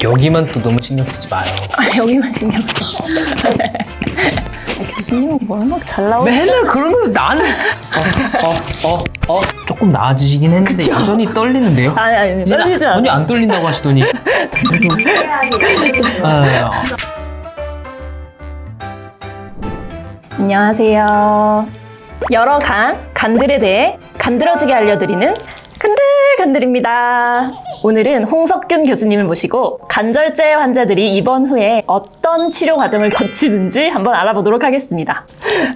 여기만 또 너무 신경 쓰지 마요. 여기만 신경 써. 교수님은 워낙 잘 나오시죠? 맨날 그러면서 나는 조금 나아지시긴 했는데 그쵸? 여전히 떨리는데요? 아니 떨리지 않아요. 전혀 안 떨린다고 하시더니 안녕하세요. 여러 간들에 대해 간드러지게 알려드리는 간들간들입니다. 오늘은 홍석균 교수님을 모시고 간절제 환자들이 입원 후에 어떤 치료 과정을 거치는지 한번 알아보도록 하겠습니다.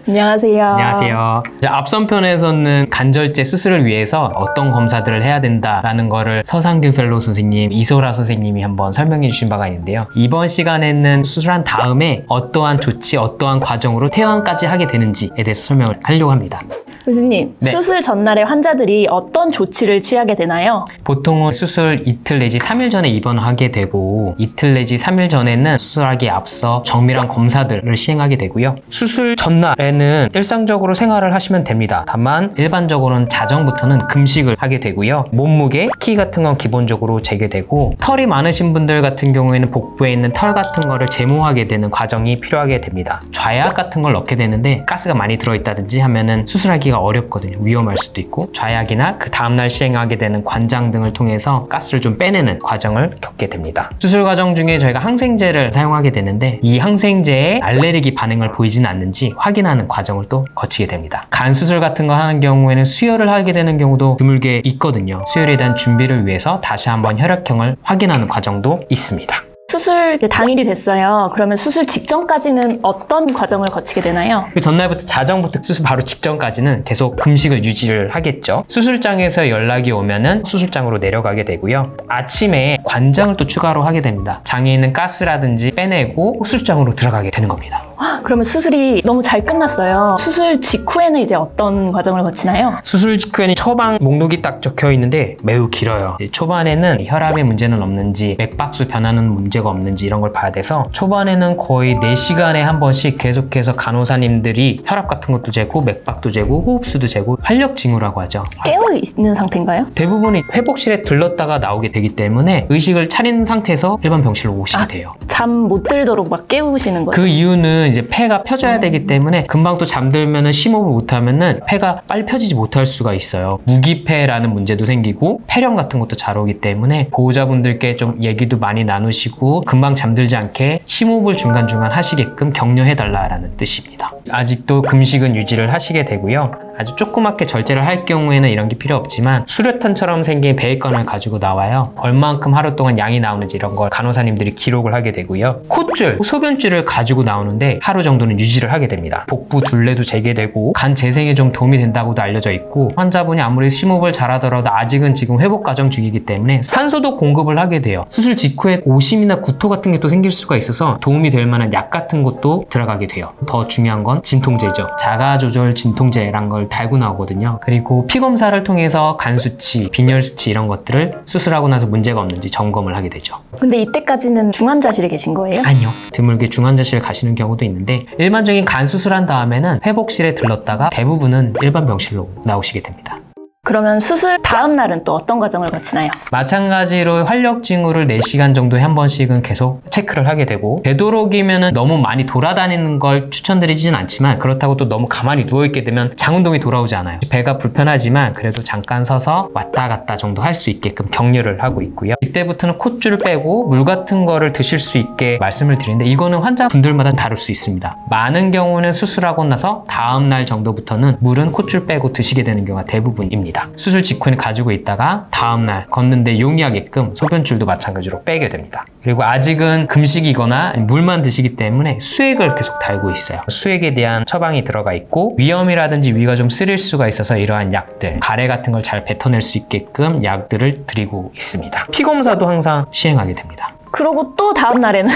안녕하세요. 안녕하세요. 앞선 편에서는 간절제 수술을 위해서 어떤 검사들을 해야 된다라는 거를 서상규 펠로우 선생님, 이소라 선생님이 한번 설명해 주신 바가 있는데요. 이번 시간에는 수술한 다음에 어떠한 조치, 어떠한 과정으로 퇴원까지 하게 되는지에 대해서 설명을 하려고 합니다. 교수님, 네. 수술 전날에 환자들이 어떤 조치를 취하게 되나요? 보통은 수술 이틀 내지 3일 전에 입원하게 되고 이틀 내지 3일 전에는 수술하기에 앞서 정밀한 검사들을 시행하게 되고요. 수술 전날에는 일상적으로 생활을 하시면 됩니다. 다만 일반적으로는 자정부터는 금식을 하게 되고요. 몸무게, 키 같은 건 기본적으로 재게 되고 털이 많으신 분들 같은 경우에는 복부에 있는 털 같은 거를 제모하게 되는 과정이 필요하게 됩니다. 좌약 같은 걸 넣게 되는데 가스가 많이 들어있다든지 하면은 수술하기가 어렵거든요. 위험할 수도 있고 좌약이나 그 다음날 시행하게 되는 관장 등을 통해서 가스를 좀 빼내는 과정을 겪게 됩니다. 수술 과정 중에 저희가 항생제를 사용하게 되는데 이 항생제에 알레르기 반응을 보이지는 않는지 확인하는 과정을 또 거치게 됩니다. 간 수술 같은 거 하는 경우에는 수혈을 하게 되는 경우도 드물게 있거든요. 수혈에 대한 준비를 위해서 다시 한번 혈액형을 확인하는 과정도 있습니다. 수술 당일이 됐어요. 그러면 수술 직전까지는 어떤 과정을 거치게 되나요? 그 전날부터 자정부터 수술 바로 직전까지는 계속 금식을 유지를 하겠죠. 수술장에서 연락이 오면은 수술장으로 내려가게 되고요. 아침에 관장을 또 추가로 하게 됩니다. 장에 있는 가스라든지 빼내고 수술장으로 들어가게 되는 겁니다. 그러면 수술이 너무 잘 끝났어요. 수술 직후에는 이제 어떤 과정을 거치나요? 수술 직후에는 처방 목록이 딱 적혀 있는데 매우 길어요. 초반에는 혈압에 문제는 없는지 맥박수 변하는 문제가 없는지 이런 걸 봐야 돼서 초반에는 거의 4시간에 한 번씩 계속해서 간호사님들이 혈압 같은 것도 재고 맥박도 재고 호흡수도 재고 활력 징후라고 하죠. 깨어있는 상태인가요? 대부분이 회복실에 들렀다가 나오게 되기 때문에 의식을 차린 상태에서 일반 병실로 오시게 돼요. 잠 못 들도록 막 깨우시는 거죠? 그 이유는 이제 폐가 펴져야 되기 때문에 금방 또 잠들면은 심호흡을 못하면은 폐가 빨리 펴지지 못할 수가 있어요. 무기폐라는 문제도 생기고 폐렴 같은 것도 잘 오기 때문에 보호자분들께 좀 얘기도 많이 나누시고 금방 잠들지 않게 심호흡을 중간중간 하시게끔 격려해달라는 뜻입니다. 아직도 금식은 유지를 하시게 되고요. 아주 조그맣게 절제를 할 경우에는 이런 게 필요 없지만 수류탄처럼 생긴 베이컨을 가지고 나와요. 얼만큼 하루 동안 양이 나오는지 이런 걸 간호사님들이 기록을 하게 되고요. 콧줄, 소변줄을 가지고 나오는데 하루 정도는 유지를 하게 됩니다. 복부 둘레도 재게 되고 간 재생에 좀 도움이 된다고도 알려져 있고 환자분이 아무리 심호흡을 잘하더라도 아직은 지금 회복 과정 중이기 때문에 산소도 공급을 하게 돼요. 수술 직후에 오심이나 구토 같은 게 또 생길 수가 있어서 도움이 될 만한 약 같은 것도 들어가게 돼요. 더 중요한 건 진통제죠. 자가조절 진통제란 걸 달고 나오거든요. 그리고 피검사를 통해서 간 수치, 빈혈 수치 이런 것들을 수술하고 나서 문제가 없는지 점검을 하게 되죠. 근데 이때까지는 중환자실에 계신 거예요? 아니요. 드물게 중환자실 가시는 경우도 있는데 일반적인 간 수술한 다음에는 회복실에 들렀다가 대부분은 일반 병실로 나오시게 됩니다. 그러면 수술 다음 날은 또 어떤 과정을 거치나요? 마찬가지로 활력 징후를 4시간 정도에 한 번씩은 계속 체크를 하게 되고 되도록이면 너무 많이 돌아다니는 걸 추천드리지는 않지만 그렇다고 또 너무 가만히 누워있게 되면 장운동이 돌아오지 않아요. 배가 불편하지만 그래도 잠깐 서서 왔다 갔다 정도 할 수 있게끔 격려를 하고 있고요. 이때부터는 콧줄을 빼고 물 같은 거를 드실 수 있게 말씀을 드리는데 이거는 환자분들마다 다를 수 있습니다. 많은 경우는 수술하고 나서 다음 날 정도부터는 물은 콧줄 빼고 드시게 되는 경우가 대부분입니다. 수술 직후에는 가지고 있다가 다음날 걷는데 용이하게끔 소변줄도 마찬가지로 빼게 됩니다. 그리고 아직은 금식이거나 물만 드시기 때문에 수액을 계속 달고 있어요. 수액에 대한 처방이 들어가 있고 위염이라든지 위가 좀 쓰릴 수가 있어서 이러한 약들, 가래 같은 걸 잘 뱉어낼 수 있게끔 약들을 드리고 있습니다. 피검사도 항상 시행하게 됩니다. 그러고 또 다음 날에는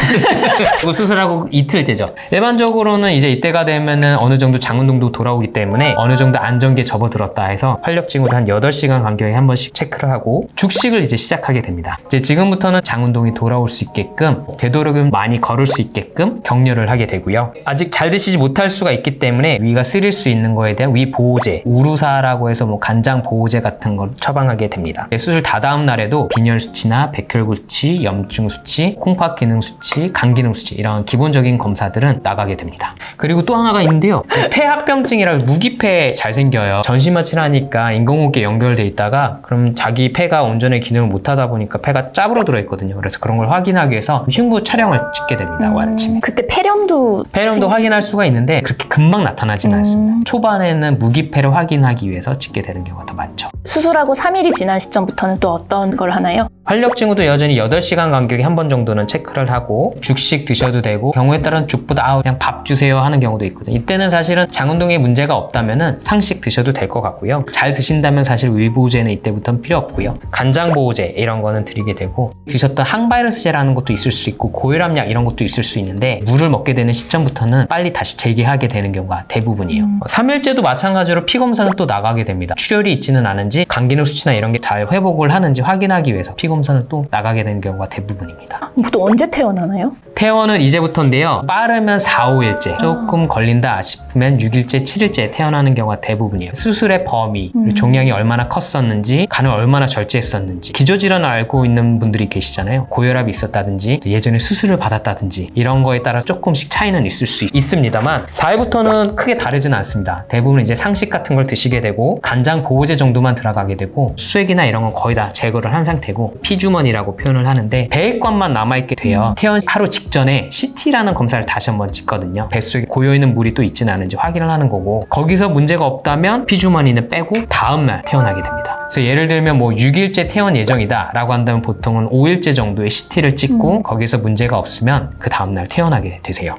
그리고 수술하고 이틀째죠. 일반적으로는 이제 이때가 되면은 어느 정도 장운동도 돌아오기 때문에 어느 정도 안정기에 접어들었다 해서 활력 징후도 한 8시간 간격에 한 번씩 체크를 하고 죽식을 이제 시작하게 됩니다. 이제 지금부터는 장운동이 돌아올 수 있게끔 되도록이면 많이 걸을 수 있게끔 격려를 하게 되고요. 아직 잘 드시지 못할 수가 있기 때문에 위가 쓰릴 수 있는 거에 대한 위 보호제, 우루사라고 해서 뭐 간장 보호제 같은 걸 처방하게 됩니다. 수술 다다음 날에도 빈혈 수치나 백혈 수치, 염증 수치 수치, 콩팥 기능 수치, 간 기능 수치 이런 기본적인 검사들은 나가게 됩니다. 그리고 또 하나가 있는데요. 폐합병증이라고 무기폐 잘 생겨요. 전신마취를 하니까 인공호흡기에 연결돼 있다가 그럼 자기 폐가 온전히 기능을 못하다 보니까 폐가 짜부러들어 있거든요. 그래서 그런 걸 확인하기 위해서 흉부 촬영을 찍게 됩니다. 아침에. 그때 폐렴도 확인할 수가 있는데 그렇게 금방 나타나지는 않습니다. 초반에는 무기폐를 확인하기 위해서 찍게 되는 경우가 더 많죠. 수술하고 3일이 지난 시점부터는 또 어떤 걸 하나요? 활력 징후도 여전히 8시간 간격에 한 번 정도는 체크를 하고 죽식 드셔도 되고 경우에 따른 죽보다 그냥 밥 주세요 하는 경우도 있거든요. 이때는 사실은 장운동에 문제가 없다면 상식 드셔도 될 것 같고요. 잘 드신다면 사실 위보제는 이때부터는 필요 없고요. 간장보호제 이런 거는 드리게 되고 드셨던 항바이러스제라는 것도 있을 수 있고 고혈압약 이런 것도 있을 수 있는데 물을 먹게 되는 시점부터는 빨리 다시 재개하게 되는 경우가 대부분이에요. 3일째도 마찬가지로 피검사는 또 나가게 됩니다. 출혈이 있지는 않은지 간기능 수치나 이런 게 잘 회복을 하는지 확인하기 위해서 피검사는 또 나가게 되는 경우가 대부분입니다. 보통 언제 퇴원하나요? 퇴원은 이제부터인데요. 빠르면 4, 5일째, 조금 걸린다 싶으면 6일째, 7일째 퇴원하는 경우가 대부분이에요. 수술의 범위, 종양이 얼마나 컸었는지, 간을 얼마나 절제했었는지, 기저질환을 알고 있는 분들이 계시잖아요. 고혈압이 있었다든지, 예전에 수술을 받았다든지 이런 거에 따라 조금씩 차이는 있을 수 있습니다만 4일부터는 크게 다르지는 않습니다. 대부분 이제 상식 같은 걸 드시게 되고 간장 보호제 정도만 들어가게 되고 수액이나 이런 건 거의 다 제거를 한 상태고 피주머니라고 표현을 하는데 배액관만 남아있게 돼요. 퇴원 하루 직전에 CT라는 검사를 다시 한번 찍거든요. 뱃속에 고여있는 물이 또 있지는 않은지 확인을 하는 거고 거기서 문제가 없다면 피주머니는 빼고 다음날 퇴원하게 됩니다. 그래서 예를 들면 뭐 6일째 퇴원 예정이다 라고 한다면 보통은 5일째 정도의 CT를 찍고 거기서 문제가 없으면 그 다음날 퇴원하게 되세요.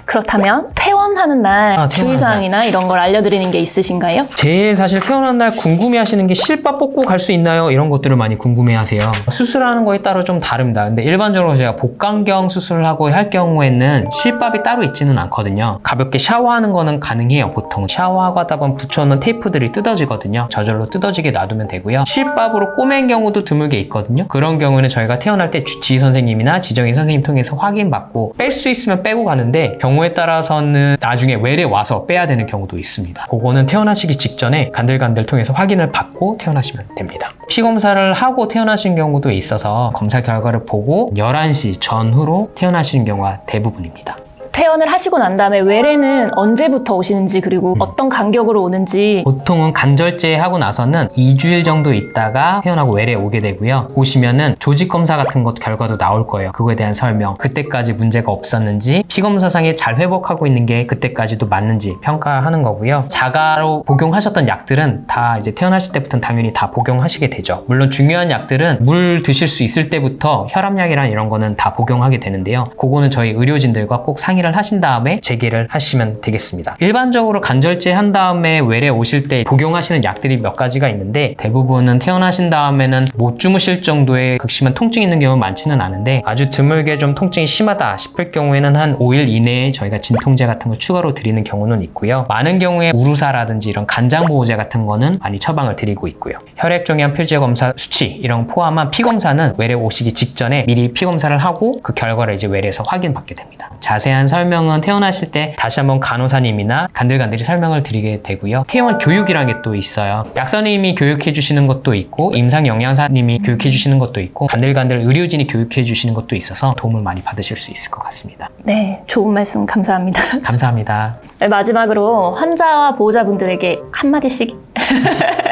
그렇다면 퇴원하는 날 주의사항이나 이런 걸 알려드리는 게 있으신가요? 제일 사실 퇴원하는 날 궁금해하시는 게 실밥 뽑고 갈 수 있나요? 이런 것들을 많이 궁금해하세요. 수술하는 거에 따라 좀 다릅니다. 근데 일반적으로 제가 복강경 수술을 하고 할 경우에는 실밥이 따로 있지는 않거든요. 가볍게 샤워하는 거는 가능해요. 보통 샤워하고 하다 보면 붙여놓은 테이프들이 뜯어지거든요. 저절로 뜯어지게 놔두면 되고요. 실밥으로 꼬맨 경우도 드물게 있거든요. 그런 경우는 저희가 퇴원할 때 주치의 선생님이나 지정의 선생님 통해서 확인받고 뺄 수 있으면 빼고 가는데 경우에 따라서는 나중에 외래 와서 빼야 되는 경우도 있습니다. 그거는 퇴원하시기 직전에 간들간들 통해서 확인을 받고 퇴원하시면 됩니다. 피검사를 하고 퇴원하신 경우도 있어서 검사 결과를 보고 11시 전후로 퇴원하시는 경우가 대부분입니다. 퇴원을 하시고 난 다음에 외래는 언제부터 오시는지 그리고 어떤 간격으로 오는지 보통은 간절제 하고 나서는 2주일 정도 있다가 퇴원하고 외래 오게 되고요. 보시면은 조직검사 같은 것 결과도 나올 거예요. 그거에 대한 설명, 그때까지 문제가 없었는지 피검사상에 잘 회복하고 있는 게 그때까지도 맞는지 평가하는 거고요. 자가로 복용하셨던 약들은 다 이제 퇴원하실 때부터는 당연히 다 복용하시게 되죠. 물론 중요한 약들은 물 드실 수 있을 때부터 혈압약이랑 이런 거는 다 복용하게 되는데요. 그거는 저희 의료진들과 꼭 상의를 하신 다음에 재개를 하시면 되겠습니다. 일반적으로 간절제 한 다음에 외래 오실 때 복용하시는 약들이 몇 가지가 있는데 대부분은 퇴원하신 다음에는 못 주무실 정도의 극심한 통증이 있는 경우는 많지는 않은데 아주 드물게 좀 통증이 심하다 싶을 경우에는 한 5일 이내에 저희가 진통제 같은 거 추가로 드리는 경우는 있고요. 많은 경우에 우루사라든지 이런 간장보호제 같은 거는 많이 처방을 드리고 있고요. 혈액종양 표지검사 수치 이런 포함한 피검사는 외래 오시기 직전에 미리 피검사를 하고 그 결과를 이제 외래에서 확인받게 됩니다. 자세한 설명은 퇴원하실 때 다시 한번 간호사님이나 간들간들이 설명을 드리게 되고요. 퇴원 교육이라는 게 또 있어요. 약사님이 교육해 주시는 것도 있고 임상영양사님이 교육해 주시는 것도 있고 간들간들 의료진이 교육해 주시는 것도 있어서 도움을 많이 받으실 수 있을 것 같습니다. 네, 좋은 말씀 감사합니다. 감사합니다. 네, 마지막으로 환자와 보호자분들에게 한마디씩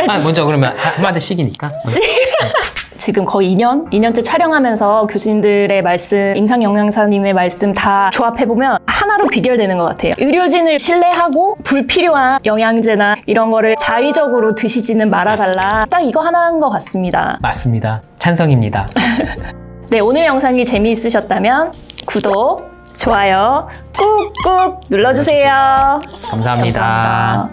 먼저 그러면 한마디씩이니까 지금 거의 2년째 촬영하면서 교수님들의 말씀, 임상영양사님의 말씀 다 조합해보면 하나로 비결되는 것 같아요. 의료진을 신뢰하고 불필요한 영양제나 이런 거를 자의적으로 드시지는 말아달라. 딱 이거 하나인 것 같습니다. 맞습니다. 찬성입니다. 네, 오늘 영상이 재미있으셨다면 구독, 좋아요 꾹꾹 눌러주세요. 감사합니다.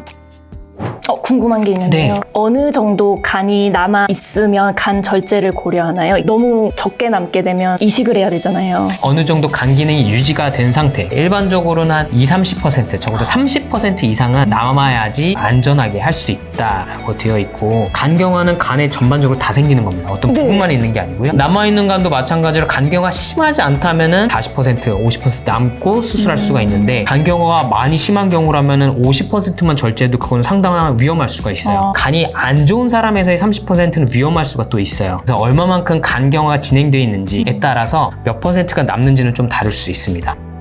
궁금한 게 있는데요. 네. 어느 정도 간이 남아 있으면 간 절제를 고려하나요? 너무 적게 남게 되면 이식을 해야 되잖아요. 어느 정도 간 기능이 유지가 된 상태, 일반적으로는 한 20-30%, 적어도 30% 이상은 남아야지 안전하게 할 수 있다고 되어 있고 간경화는 간에 전반적으로 다 생기는 겁니다. 어떤 부분만 있는 게 아니고요. 남아있는 간도 마찬가지로 간경화 심하지 않다면 40%, 50% 남고 수술할 수가 있는데 간경화가 많이 심한 경우라면 50%만 절제해도 그건 상당한 30%면 위험할 수가 있어요. 간이 안 좋은 사람에서의 30%는 위험할 수가 또 있어요. 그래서 얼마만큼 간 경화가 진행되어 있는지에 따라서 몇 %가 남는지는 좀 다를 수 있습니다.